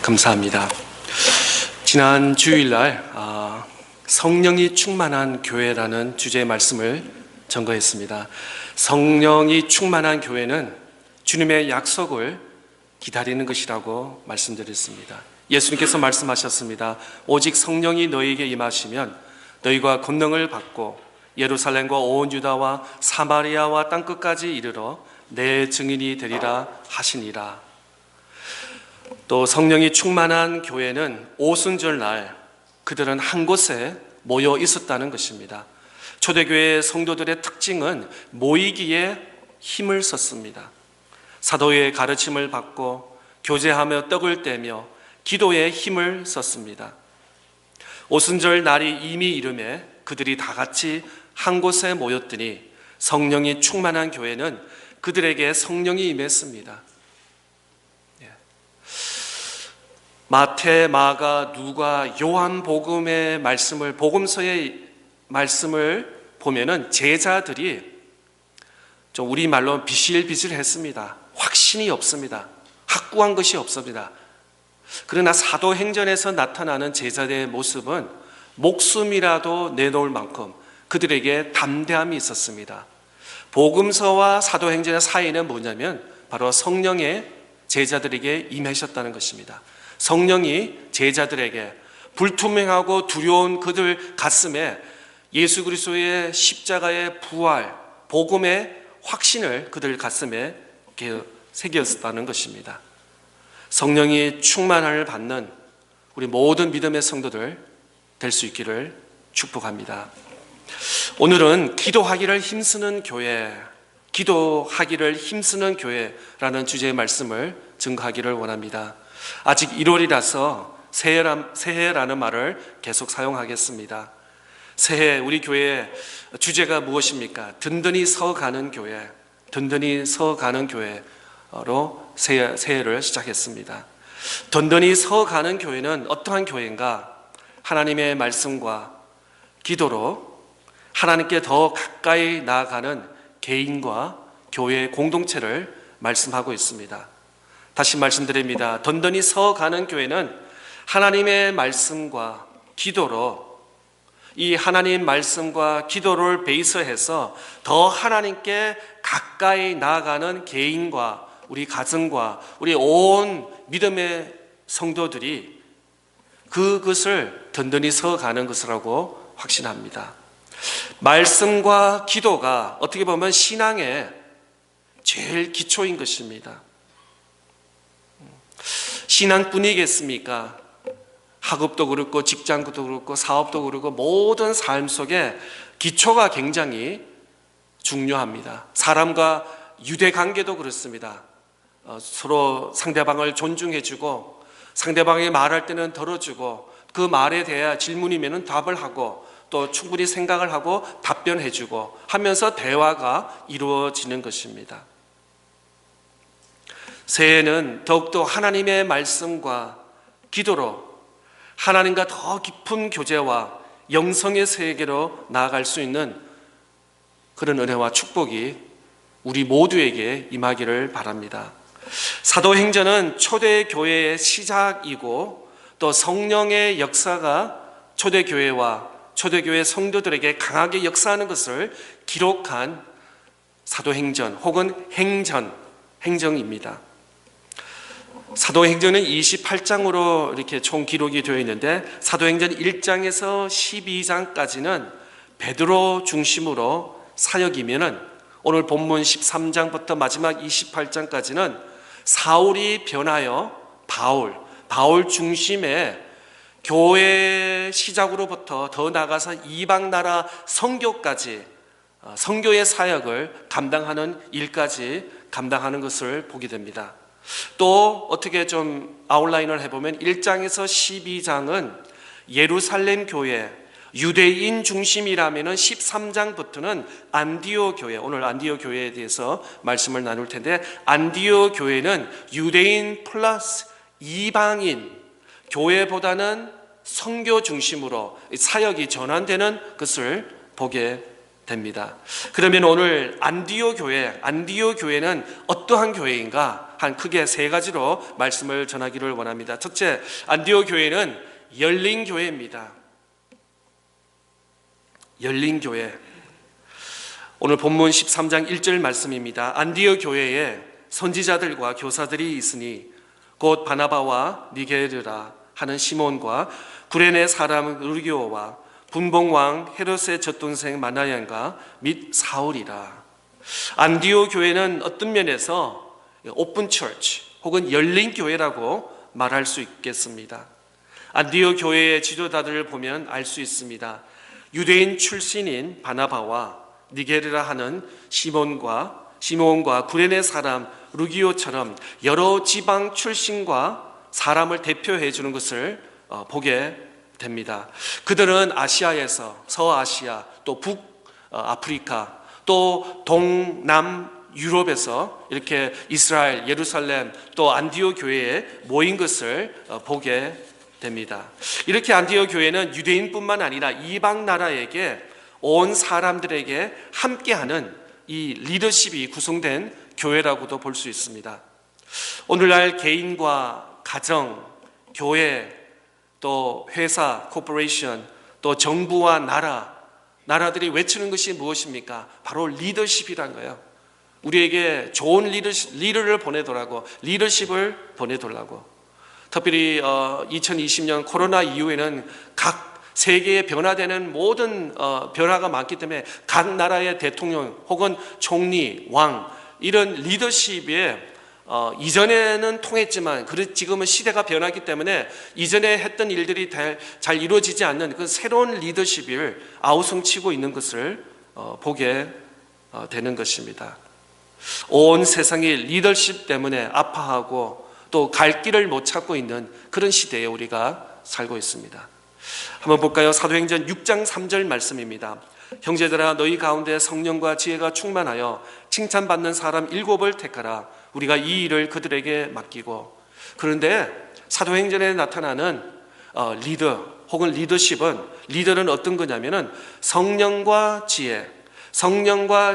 감사합니다. 지난 주일날 성령이 충만한 교회라는 주제의 말씀을 전거했습니다. 성령이 충만한 교회는 주님의 약속을 기다리는 것이라고 말씀드렸습니다. 예수님께서 말씀하셨습니다. 오직 성령이 너희에게 임하시면 너희가 권능을 받고 예루살렘과 온 유다와 사마리아와 땅끝까지 이르러 내 증인이 되리라 하시니라. 또 성령이 충만한 교회는 오순절날 그들은 한 곳에 모여 있었다는 것입니다. 초대교회 성도들의 특징은 모이기에 힘을 썼습니다. 사도의 가르침을 받고 교제하며 떡을 떼며 기도에 힘을 썼습니다. 오순절 날이 이미 이르매 그들이 다 같이 한 곳에 모였더니 성령이 충만한 교회는 그들에게 성령이 임했습니다. 마태, 마가, 누가, 요한 복음의 말씀을, 복음서의 말씀을 보면은 제자들이 좀 우리말로 비실비실했습니다. 확신이 없습니다. 확고한 것이 없습니다. 그러나 사도행전에서 나타나는 제자들의 모습은 목숨이라도 내놓을 만큼 그들에게 담대함이 있었습니다. 복음서와 사도행전의 사이는 뭐냐면 바로 성령의 제자들에게 임하셨다는 것입니다. 성령이 제자들에게 불투명하고 두려운 그들 가슴에 예수 그리스도의 십자가의 부활, 복음의 확신을 그들 가슴에 새겼다는 것입니다. 성령이 충만함을 받는 우리 모든 믿음의 성도들 될 수 있기를 축복합니다. 오늘은 기도하기를 힘쓰는 교회, 기도하기를 힘쓰는 교회라는 주제의 말씀을 증거하기를 원합니다. 아직 1월이라서 새해라는 말을 계속 사용하겠습니다. 새해 우리 교회의 주제가 무엇입니까? 든든히 서가는 교회, 든든히 서가는 교회로 새해를 시작했습니다. 든든히 서가는 교회는 어떠한 교회인가? 하나님의 말씀과 기도로 하나님께 더 가까이 나아가는 개인과 교회의 공동체를 말씀하고 있습니다. 다시 말씀드립니다. 든든히 서가는 교회는 하나님의 말씀과 기도로 이 하나님 말씀과 기도를 베이스해서 더 하나님께 가까이 나아가는 개인과 우리 가정과 우리 온 믿음의 성도들이 그것을 든든히 서가는 것이라고 확신합니다. 말씀과 기도가 어떻게 보면 신앙의 제일 기초인 것입니다. 신앙뿐이겠습니까? 학업도 그렇고 직장도 그렇고 사업도 그렇고 모든 삶 속에 기초가 굉장히 중요합니다. 사람과 유대관계도 그렇습니다. 서로 상대방을 존중해주고 상대방이 말할 때는 들어주고 그 말에 대해 질문이면 답을 하고 또 충분히 생각을 하고 답변해주고 하면서 대화가 이루어지는 것입니다. 새해는 더욱더 하나님의 말씀과 기도로 하나님과 더 깊은 교제와 영성의 세계로 나아갈 수 있는 그런 은혜와 축복이 우리 모두에게 임하기를 바랍니다. 사도행전은 초대교회의 시작이고 또 성령의 역사가 초대교회와 초대교회 성도들에게 강하게 역사하는 것을 기록한 사도행전 혹은 행정입니다. 사도행전은 28장으로 이렇게 총 기록이 되어 있는데 사도행전 1장에서 12장까지는 베드로 중심으로 사역이면은 오늘 본문 13장부터 마지막 28장까지는 사울이 변하여 바울 중심의 교회 시작으로부터 더 나아가서 이방 나라 선교까지 선교의 사역을 감당하는 일까지 감당하는 것을 보게 됩니다. 또 어떻게 좀 아웃라인을 해보면 1장에서 12장은 예루살렘 교회, 유대인 중심이라면 13장부터는 안디오 교회, 오늘 안디오 교회에 대해서 말씀을 나눌 텐데 안디오 교회는 유대인 플러스 이방인 교회보다는 선교 중심으로 사역이 전환되는 것을 보게 됩니다. 그러면 오늘 안디오 교회는 어떠한 교회인가? 한 크게 세 가지로 말씀을 전하기를 원합니다. 첫째, 안디오 교회는 열린 교회입니다. 열린 교회. 오늘 본문 13장 1절 말씀입니다. 안디오 교회에 선지자들과 교사들이 있으니 곧 바나바와 니게르라 하는 시몬과 구레네 사람 루기오와 분봉왕 헤롯의 젖동생 마나얀과 및 사울이라. 안디오 교회는 어떤 면에서 오픈 처치 혹은 열린 교회라고 말할 수 있겠습니다. 안디오 교회의 지도자들을 보면 알 수 있습니다. 유대인 출신인 바나바와 니게르라 하는 시몬과 구레네 사람 루기오처럼 여러 지방 출신과 사람을 대표해 주는 것을 보게 됩니다. 그들은 아시아에서 서아시아 또 북아프리카 또 동남 유럽에서 이렇게 이스라엘 예루살렘 또 안디오 교회에 모인 것을 보게 됩니다. 이렇게 안디오 교회는 유대인뿐만 아니라 이방 나라에게 온 사람들에게 함께하는 이 리더십이 구성된 교회라고도 볼 수 있습니다. 오늘날 개인과 가정, 교회, 또 회사, 코퍼레이션, 또 정부와 나라들이 외치는 것이 무엇입니까? 바로 리더십이란 거예요. 우리에게 좋은 리더를 보내더라고, 리더십을 보내달라고. 특별히 2020년 코로나 이후에는 각 세계에 변화되는 모든 변화가 많기 때문에 각 나라의 대통령 혹은 총리, 왕 이런 리더십에 이전에는 통했지만 지금은 시대가 변하기 때문에 이전에 했던 일들이 잘 이루어지지 않는 그 새로운 리더십을 아우성치고 있는 것을 보게 되는 것입니다. 온 세상이 리더십 때문에 아파하고 또 갈 길을 못 찾고 있는 그런 시대에 우리가 살고 있습니다. 한번 볼까요? 사도행전 6장 3절 말씀입니다. 형제들아 너희 가운데 성령과 지혜가 충만하여 칭찬받는 사람 7을 택하라. 우리가 이 일을 그들에게 맡기고. 그런데 사도행전에 나타나는 리더 혹은 리더는 어떤 거냐면은 성령과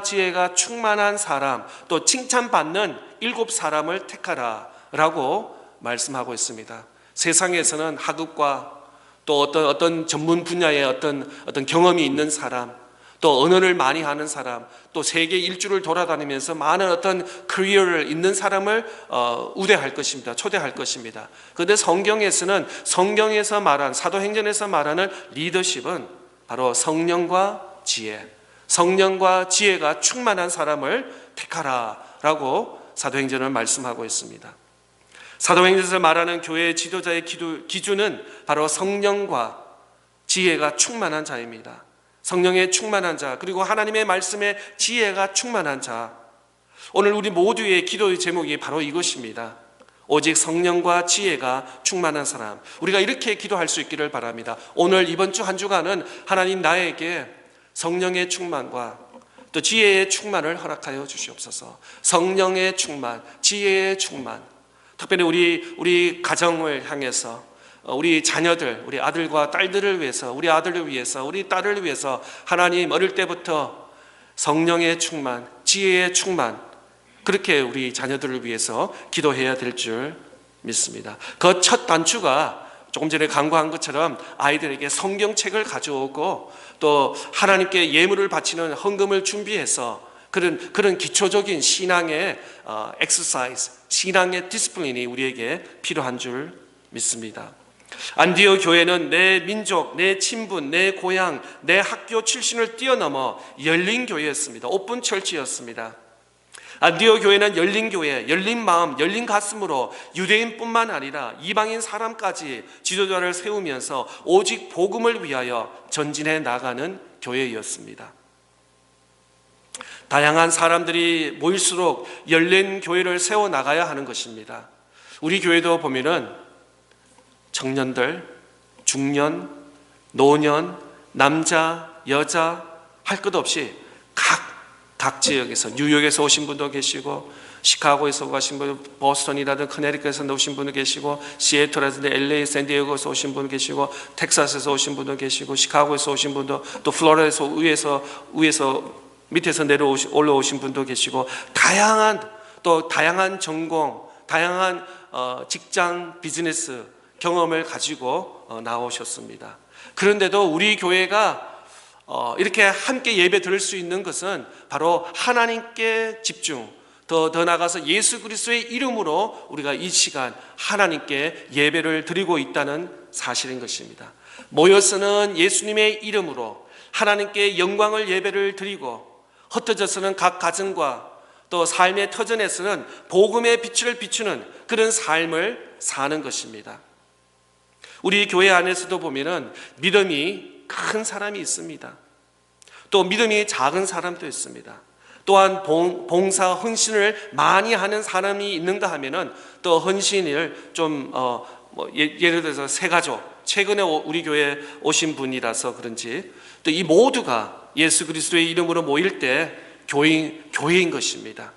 지혜가 충만한 사람 또 칭찬받는 7사람을 택하라 라고 말씀하고 있습니다. 세상에서는 학업과 또 어떤 전문 분야의 어떤 경험이 있는 사람, 또 언어를 많이 하는 사람, 또 세계 일주를 돌아다니면서 많은 어떤 커리어를 있는 사람을 우대할 것입니다. 초대할 것입니다. 그런데 성경에서 말한 사도행전에서 말하는 리더십은 바로 성령과 지혜가 충만한 사람을 택하라라고 사도행전은 말씀하고 있습니다. 사도행전에서 말하는 교회의 지도자의 기준은 바로 성령과 지혜가 충만한 자입니다. 성령의 충만한 자, 그리고 하나님의 말씀에 지혜가 충만한 자. 오늘 우리 모두의 기도의 제목이 바로 이것입니다. 오직 성령과 지혜가 충만한 사람. 우리가 이렇게 기도할 수 있기를 바랍니다. 오늘 이번 주 한 주간은 하나님 나에게 성령의 충만과 또 지혜의 충만을 허락하여 주시옵소서. 성령의 충만, 지혜의 충만. 특별히 우리 가정을 향해서 우리 자녀들, 우리 아들과 딸들을 위해서, 우리 아들을 위해서, 우리 딸을 위해서 하나님 어릴 때부터 성령의 충만, 지혜의 충만 그렇게 우리 자녀들을 위해서 기도해야 될 줄 믿습니다. 그 첫 단추가 조금 전에 간구한 것처럼 아이들에게 성경책을 가져오고 또 하나님께 예물을 바치는 헌금을 준비해서 그런 기초적인 신앙의 엑서사이즈, 신앙의 디스플린이 우리에게 필요한 줄 믿습니다. 안디오 교회는 내 민족, 내 친분, 내 고향, 내 학교 출신을 뛰어넘어 열린 교회였습니다. 오픈 철치였습니다. 안디오 교회는 열린 교회, 열린 마음, 열린 가슴으로 유대인뿐만 아니라 이방인 사람까지 지도자를 세우면서 오직 복음을 위하여 전진해 나가는 교회였습니다. 다양한 사람들이 모일수록 열린 교회를 세워나가야 하는 것입니다. 우리 교회도 보면은 청년들, 중년, 노년, 남자, 여자 할 것 없이 각 지역에서 뉴욕에서 오신 분도 계시고 시카고에서 가신 분, 보스턴이라든 커네리컷에서 오신 분도 계시고, 시애틀이라든지 LA, 샌디에고에서 오신 분 계시고, 텍사스에서 오신 분도 계시고, 시카고에서 오신 분도, 또 플로리다에서 위에서 밑에서 올라오신 분도 계시고, 다양한 전공, 다양한 직장, 비즈니스 경험을 가지고 나오셨습니다. 그런데도 우리 교회가 이렇게 함께 예배 드릴 수 있는 것은 바로 하나님께 집중, 더 나아가서 예수 그리스도의 이름으로 우리가 이 시간 하나님께 예배를 드리고 있다는 사실인 것입니다. 모여서는 예수님의 이름으로 하나님께 영광을 예배를 드리고, 흩어져서는 각 가정과 또 삶의 터전에서는 복음의 빛을 비추는 그런 삶을 사는 것입니다. 우리 교회 안에서도 보면은 믿음이 큰 사람이 있습니다. 또 믿음이 작은 사람도 있습니다. 또한 봉사 헌신을 많이 하는 사람이 있는가 하면은 또 헌신을 좀 예를 들어서 세 가족, 최근에 우리 교회에 오신 분이라서 그런지 또 이 모두가 예수 그리스도의 이름으로 모일 때 교회인 것입니다.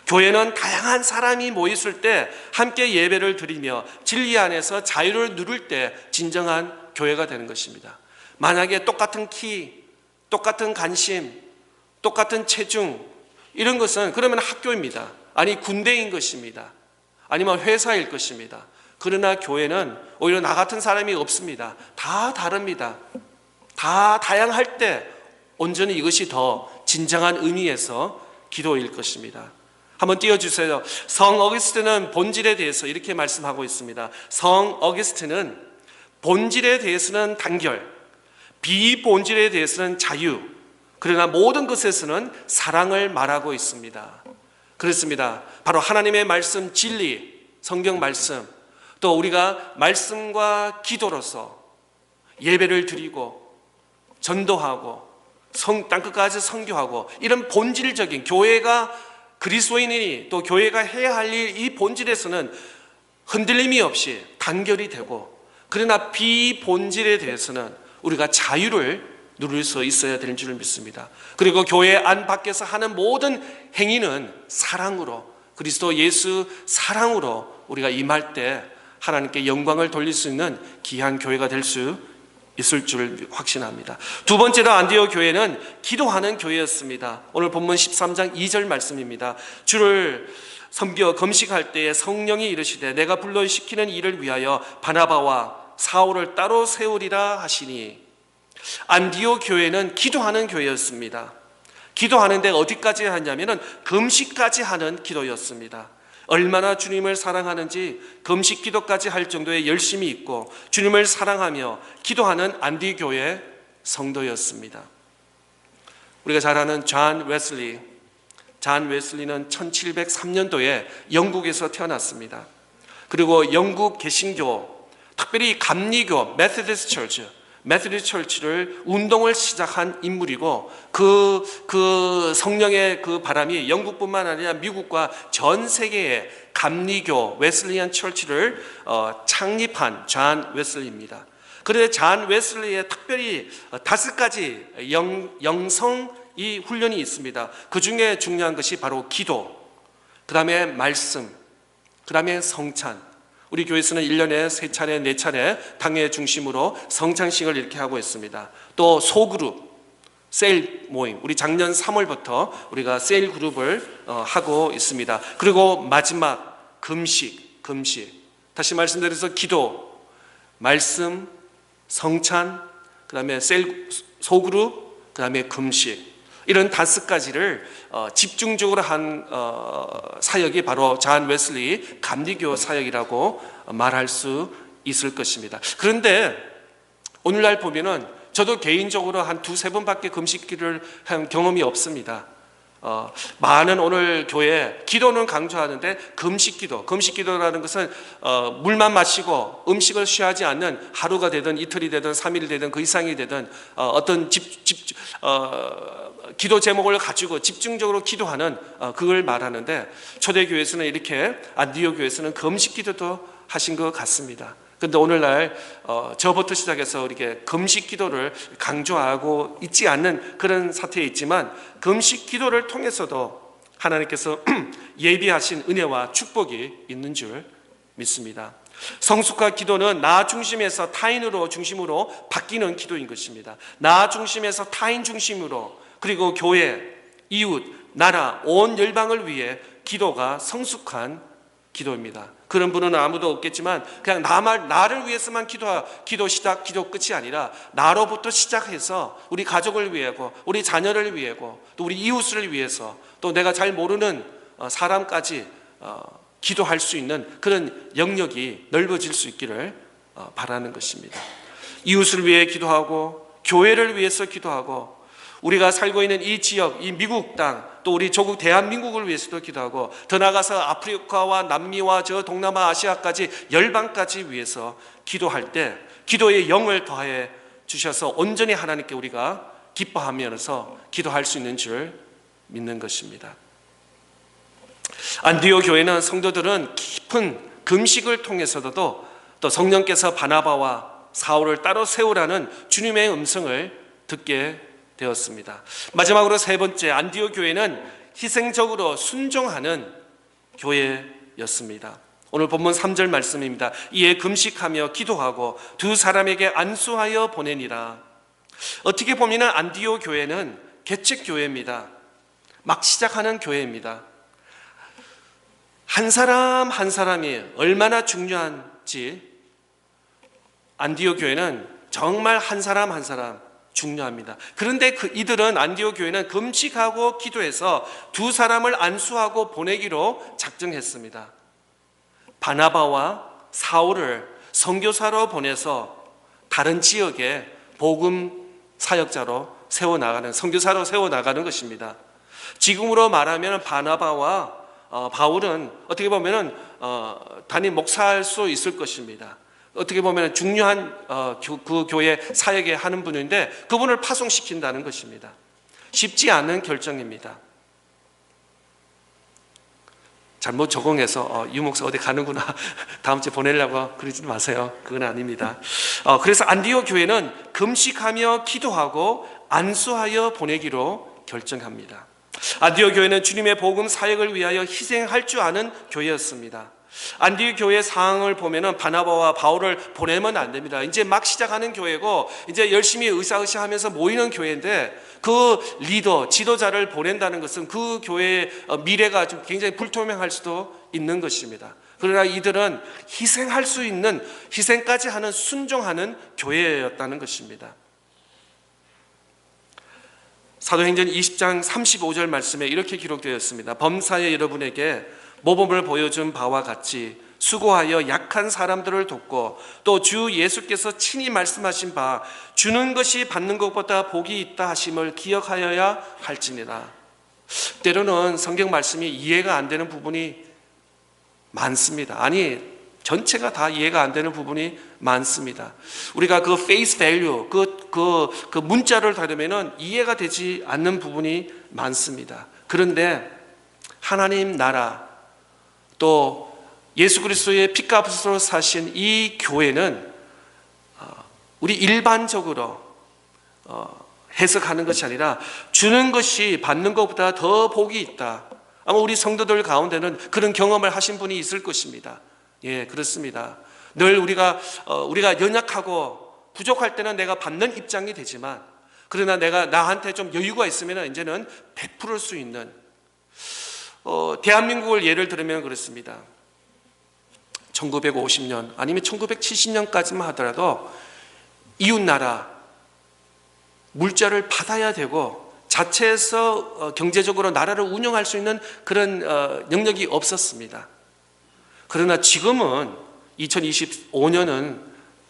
교회는 다양한 사람이 모였을 때 함께 예배를 드리며 진리 안에서 자유를 누릴 때 진정한 교회가 되는 것입니다. 만약에 똑같은 키, 똑같은 관심, 똑같은 체중, 이런 것은 그러면 학교입니다. 아니 군대인 것입니다. 아니면 회사일 것입니다. 그러나 교회는 오히려 나 같은 사람이 없습니다. 다 다릅니다. 다 다양할 때 온전히 이것이 더 진정한 의미에서 기도일 것입니다. 한번 띄워주세요. 성 어거스틴은 본질에 대해서 이렇게 말씀하고 있습니다. 성 어거스틴은 본질에 대해서는 단결, 비본질에 대해서는 자유, 그러나 모든 것에서는 사랑을 말하고 있습니다. 그렇습니다. 바로 하나님의 말씀, 진리, 성경 말씀, 또 우리가 말씀과 기도로서 예배를 드리고 전도하고 땅끝까지 선교하고, 이런 본질적인 교회가 그리스도인이 또 교회가 해야 할 일, 이 본질에서는 흔들림이 없이 단결이 되고, 그러나 비본질에 대해서는 우리가 자유를 누릴 수 있어야 되는 줄 믿습니다. 그리고 교회 안 밖에서 하는 모든 행위는 사랑으로, 그리스도 예수 사랑으로 우리가 임할 때 하나님께 영광을 돌릴 수 있는 귀한 교회가 될 수 있을 줄 확신합니다. 두 번째로 안디옥 교회는 기도하는 교회였습니다. 오늘 본문 13장 2절 말씀입니다. 주를 섬겨 금식할 때에 성령이 이르시되 내가 불러시키는 일을 위하여 바나바와 사울을 따로 세우리라 하시니, 안디옥 교회는 기도하는 교회였습니다. 기도하는데 어디까지 하냐면은 금식까지 하는 기도였습니다. 얼마나 주님을 사랑하는지 금식 기도까지 할 정도의 열심이 있고 주님을 사랑하며 기도하는 안디옥 교회 성도였습니다. 우리가 잘 아는 존 웨슬리는 1703년도에 영국에서 태어났습니다. 그리고 영국 개신교, 특별히 감리교 메시디스트 처치를 운동을 시작한 인물이고, 그 성령의 그 바람이 영국뿐만 아니라 미국과 전 세계의 감리교 웨슬리안 처치를 창립한 존 웨슬리입니다. 그런데 존 웨슬리의 특별히 5가지 영성 이 훈련이 있습니다. 그 중에 중요한 것이 바로 기도, 그 다음에 말씀, 그 다음에 성찬. 우리 교회에서는 1년에 3차례, 4차례 당회 중심으로 성찬식을 이렇게 하고 있습니다. 또 소그룹, 세일 모임, 우리 작년 3월부터 우리가 세일 그룹을 하고 있습니다. 그리고 마지막 금식. 다시 말씀드려서 기도, 말씀, 성찬, 그 다음에 세일 소그룹, 그 다음에 금식. 이런 5가지를 집중적으로 한 사역이 바로 존 웨슬리 감리교 사역이라고 말할 수 있을 것입니다. 그런데 오늘날 보면은 저도 개인적으로 한 2-3번밖에 금식기를 한 경험이 없습니다. 많은 오늘 교회 기도는 강조하는데 금식기도라는 것은 물만 마시고 음식을 취하지 않는, 하루가 되든 이틀이 되든 3일이 되든 그 이상이 되든 어떤 기도 제목을 가지고 집중적으로 기도하는 그걸 말하는데, 초대교회에서는 이렇게, 안디옥 교회에서는 금식기도도 하신 것 같습니다. 그런데 오늘날 저부터 시작해서 이렇게 금식 기도를 강조하고 있지 않는 그런 사태에 있지만, 금식 기도를 통해서도 하나님께서 예비하신 은혜와 축복이 있는 줄 믿습니다. 성숙한 기도는 나 중심에서 타인으로 중심으로 바뀌는 기도인 것입니다. 나 중심에서 타인 중심으로, 그리고 교회, 이웃, 나라, 온 열방을 위해 기도가 성숙한 기도입니다. 그런 분은 아무도 없겠지만 그냥 나를 위해서만 기도 시작, 기도 끝이 아니라 나로부터 시작해서 우리 가족을 위하고 우리 자녀를 위하고 또 우리 이웃을 위해서 또 내가 잘 모르는 사람까지 기도할 수 있는 그런 영역이 넓어질 수 있기를 바라는 것입니다. 이웃을 위해 기도하고 교회를 위해서 기도하고 우리가 살고 있는 이 지역, 이 미국 땅, 또 우리 조국 대한민국을 위해서도 기도하고 더 나아가서 아프리카와 남미와 저 동남아 아시아까지 열방까지 위해서 기도할 때 기도의 영을 더해 주셔서 온전히 하나님께 우리가 기뻐하면서 기도할 수 있는 줄 믿는 것입니다. 안디옥 교회는 성도들은 깊은 금식을 통해서도 또 성령께서 바나바와 사울을 따로 세우라는 주님의 음성을 듣게 되었습니다. 마지막으로 세 번째, 안디옥 교회는 희생적으로 순종하는 교회였습니다. 오늘 본문 3절 말씀입니다. 이에 금식하며 기도하고 두 사람에게 안수하여 보내니라. 어떻게 보면 안디옥 교회는 개척 교회입니다. 막 시작하는 교회입니다. 한 사람 한 사람이 얼마나 중요한지 안디옥 교회는 정말 한 사람 한 사람 중요합니다. 그런데 이들은 안디옥 교회는 금식하고 기도해서 두 사람을 안수하고 보내기로 작정했습니다. 바나바와 사울을 선교사로 보내서 다른 지역에 복음 사역자로 세워나가는, 선교사로 세워나가는 것입니다. 지금으로 말하면 바나바와 바울은 어떻게 보면 단임 목사할 수 있을 것입니다. 어떻게 보면 중요한 그 교회 사역에 하는 분인데 그분을 파송시킨다는 것입니다. 쉽지 않은 결정입니다. 잘못 적응해서 유 목사 어디 가는구나 다음 주에 보내려고 그러지 마세요. 그건 아닙니다. 그래서 안디옥 교회는 금식하며 기도하고 안수하여 보내기로 결정합니다. 안디옥 교회는 주님의 복음 사역을 위하여 희생할 줄 아는 교회였습니다. 안디옥 교회 상황을 보면은 바나바와 바울을 보내면 안 됩니다. 이제 막 시작하는 교회고 이제 열심히 으쌰으쌰하면서 모이는 교회인데 그 리더, 지도자를 보낸다는 것은 그 교회의 미래가 좀 굉장히 불투명할 수도 있는 것입니다. 그러나 이들은 희생할 수 있는, 희생까지 하는, 순종하는 교회였다는 것입니다. 사도행전 20장 35절 말씀에 이렇게 기록되어 있습니다. 범사에 여러분에게 모범을 보여준 바와 같이 수고하여 약한 사람들을 돕고 또 주 예수께서 친히 말씀하신 바 주는 것이 받는 것보다 복이 있다 하심을 기억하여야 할지니라. 때로는 성경 말씀이 이해가 안 되는 부분이 많습니다. 아니, 전체가 다 이해가 안 되는 부분이 많습니다. 우리가 그 face value, 그 문자를 다루면은 이해가 되지 않는 부분이 많습니다. 그런데 하나님 나라 또 예수 그리스도의 피값으로 사신 이 교회는 우리 일반적으로 해석하는 것이 아니라 주는 것이 받는 것보다 더 복이 있다. 아마 우리 성도들 가운데는 그런 경험을 하신 분이 있을 것입니다. 예, 그렇습니다. 늘 우리가 연약하고 부족할 때는 내가 받는 입장이 되지만 그러나 내가 나한테 좀 여유가 있으면 이제는 베풀을 수 있는 대한민국을 예를 들면 그렇습니다. 1950년 아니면 1970년까지만 하더라도 이웃나라 물자를 받아야 되고 자체에서 경제적으로 나라를 운영할 수 있는 그런 영역이 없었습니다. 그러나 지금은 2025년은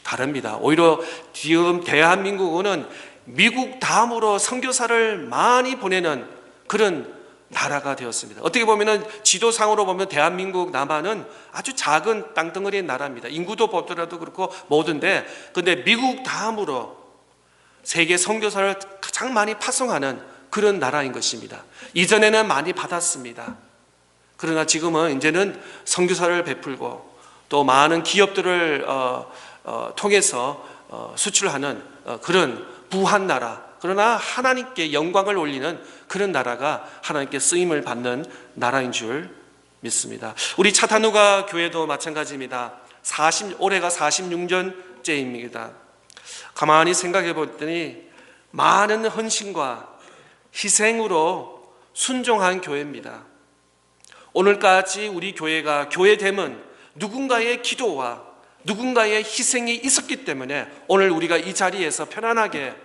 다릅니다. 오히려 지금 대한민국은 미국 다음으로 선교사를 많이 보내는 그런 나라가 되었습니다. 어떻게 보면 지도상으로 보면 대한민국 남한은 아주 작은 땅덩어리의 나라입니다. 인구도 보더라도 그렇고 모든데 근데 미국 다음으로 세계 선교사를 가장 많이 파송하는 그런 나라인 것입니다. 이전에는 많이 받았습니다. 그러나 지금은 이제는 선교사를 베풀고 또 많은 기업들을 통해서 수출하는 그런 부한 나라, 그러나 하나님께 영광을 올리는 그런 나라가 하나님께 쓰임을 받는 나라인 줄 믿습니다. 우리 차타누가 교회도 마찬가지입니다. 올해가 46년째입니다. 가만히 생각해 봤더니 많은 헌신과 희생으로 순종한 교회입니다. 오늘까지 우리 교회가 교회됨은 누군가의 기도와 누군가의 희생이 있었기 때문에 오늘 우리가 이 자리에서 편안하게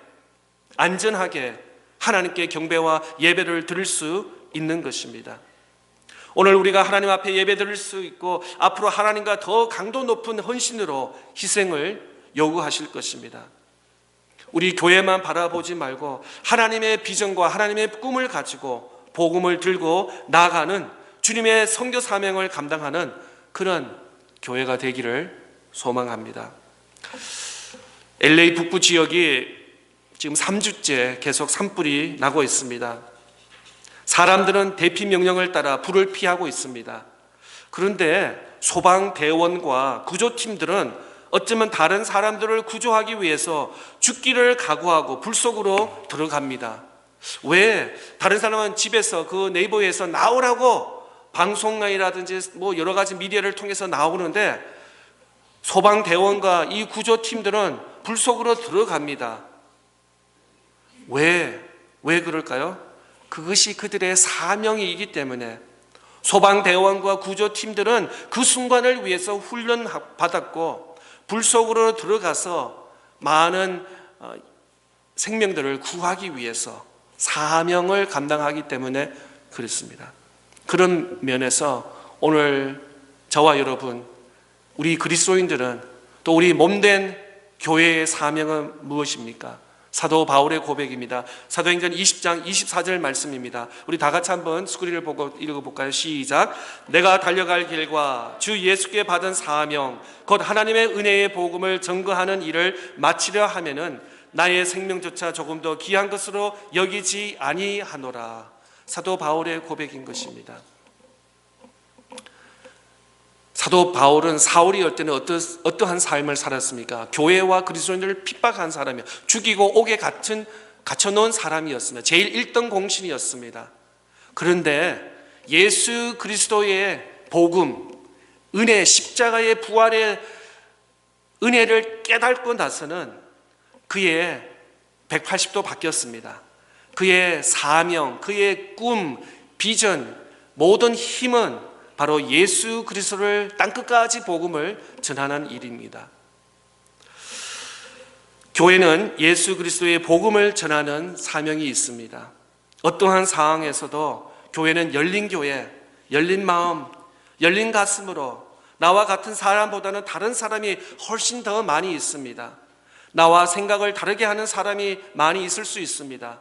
안전하게 하나님께 경배와 예배를 드릴 수 있는 것입니다. 오늘 우리가 하나님 앞에 예배 드릴 수 있고 앞으로 하나님과 더 강도 높은 헌신으로 희생을 요구하실 것입니다. 우리 교회만 바라보지 말고 하나님의 비전과 하나님의 꿈을 가지고 복음을 들고 나아가는 주님의 선교 사명을 감당하는 그런 교회가 되기를 소망합니다. LA 북부 지역이 지금 3주째 계속 산불이 나고 있습니다. 사람들은 대피 명령을 따라 불을 피하고 있습니다. 그런데 소방대원과 구조팀들은 어쩌면 다른 사람들을 구조하기 위해서 죽기를 각오하고 불 속으로 들어갑니다. 왜? 다른 사람은 집에서 그 네이버에서 나오라고 방송이라든지 여러 가지 미디어를 통해서 나오는데 소방대원과 이 구조팀들은 불 속으로 들어갑니다. 왜 그럴까요? 그것이 그들의 사명이기 때문에 소방대원과 구조팀들은 그 순간을 위해서 훈련받았고 불 속으로 들어가서 많은 생명들을 구하기 위해서 사명을 감당하기 때문에 그렇습니다. 그런 면에서 오늘 저와 여러분 우리 그리스도인들은 또 우리 몸된 교회의 사명은 무엇입니까? 사도 바울의 고백입니다. 사도행전 20장 24절 말씀입니다. 우리 다 같이 한번 스크린을 보고 읽어볼까요? 시작. 내가 달려갈 길과 주 예수께 받은 사명 곧 하나님의 은혜의 복음을 전거하는 일을 마치려 하면은 나의 생명조차 조금 더 귀한 것으로 여기지 아니하노라. 사도 바울의 고백인 것입니다. 사도 바울은 사울이었을 때는 어떠한 삶을 살았습니까? 교회와 그리스도인들을 핍박한 사람이요, 죽이고 옥에 갇혀놓은 사람이었습니다. 제일 1등 공신이었습니다. 그런데 예수 그리스도의 복음, 은혜, 십자가의 부활의 은혜를 깨닫고 나서는 그의 180도 바뀌었습니다. 그의 사명, 그의 꿈, 비전, 모든 힘은 바로 예수 그리스도를 땅끝까지 복음을 전하는 일입니다. 교회는 예수 그리스도의 복음을 전하는 사명이 있습니다. 어떠한 상황에서도 교회는 열린 교회, 열린 마음, 열린 가슴으로 나와 같은 사람보다는 다른 사람이 훨씬 더 많이 있습니다. 나와 생각을 다르게 하는 사람이 많이 있을 수 있습니다.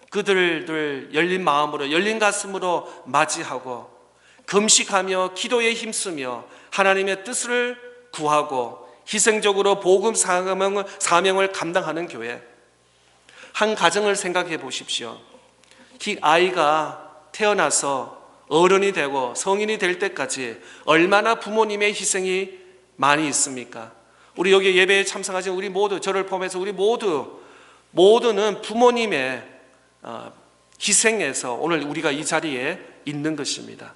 그들을 열린 마음으로 열린 가슴으로 맞이하고 금식하며 기도에 힘쓰며 하나님의 뜻을 구하고 희생적으로 복음 사명을 감당하는 교회. 한 가정을 생각해 보십시오. 아이가 태어나서 어른이 되고 성인이 될 때까지 얼마나 부모님의 희생이 많이 있습니까? 우리 여기 예배에 참석하신 우리 모두, 저를 포함해서 우리 모두는 부모님의 희생에서 오늘 우리가 이 자리에 있는 것입니다.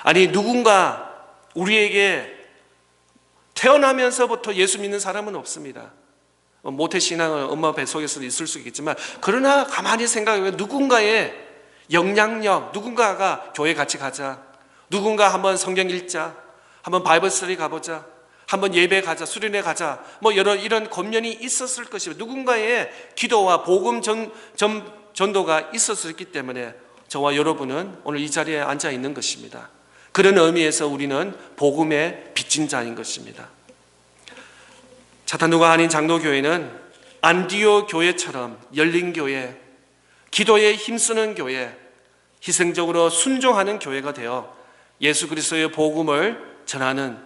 아니, 누군가 우리에게 태어나면서부터 예수 믿는 사람은 없습니다. 모태신앙은 엄마 뱃속에서도 있을 수 있겠지만, 그러나 가만히 생각해보면 누군가의 영향력, 누군가가 교회 같이 가자, 누군가 한번 성경 읽자, 한번 바이블 스터디 가보자, 한번 예배 가자, 수련회 가자, 이런 권면이 있었을 것이고 누군가의 기도와 복음 전도가 있었기 때문에 저와 여러분은 오늘 이 자리에 앉아 있는 것입니다. 그런 의미에서 우리는 복음의 빚진 자인 것입니다. 차타누가 아닌 장로교회는 안디오 교회처럼 열린 교회, 기도에 힘쓰는 교회, 희생적으로 순종하는 교회가 되어 예수 그리스도의 복음을 전하는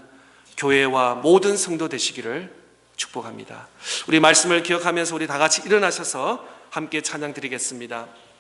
교회와 모든 성도 되시기를 축복합니다. 우리 말씀을 기억하면서 우리 다 같이 일어나셔서 함께 찬양 드리겠습니다.